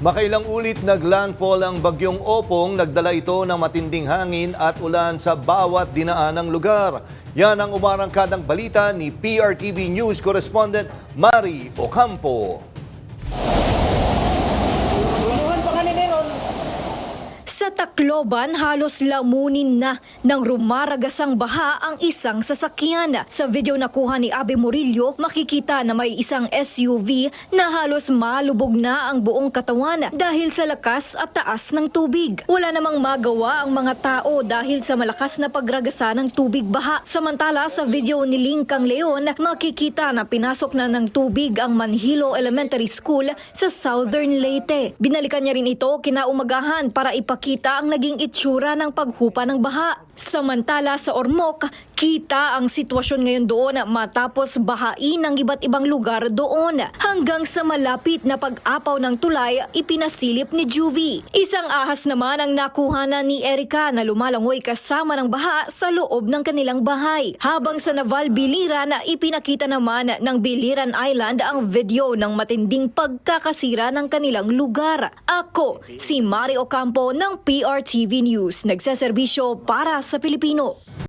Makailang ulit naglandfall ang bagyong Opong, nagdala ito ng matinding hangin at ulan sa bawat dinaanang lugar. Yan ang umarangkadang balita ni PRTV News correspondent Mari Ocampo. Sa Tacloban, halos lamunin na ng rumaragasang baha ang isang sasakyan. Sa video na kuha ni Abe Murillo, makikita na may isang SUV na halos malubog na ang buong katawan dahil sa lakas at taas ng tubig. Wala namang magawa ang mga tao dahil sa malakas na pagragasa ng tubig baha. Samantala, sa video ni Lingkang Leon, makikita na pinasok na ng tubig ang Manhilo Elementary School sa Southern Leyte. Binalikan niya rin ito kinaumagahan para ipakita ang naging itsura ng paghupa ng baha. Samantala sa Ormoc, kita ang sitwasyon ngayon doon matapos bahain ng iba't ibang lugar doon. Hanggang sa malapit na pag-apaw ng tulay, ipinasilip ni Juvie. Isang ahas naman ang nakuha na ni Erica na lumalangoy kasama ng baha sa loob ng kanilang bahay. Habang sa Naval Biliran, ipinakita naman ng Biliran Island ang video ng matinding pagkakasira ng kanilang lugar. Ako, si Mari Ocampo ng PRTV News, nagseserbisyo para sa Pilipino.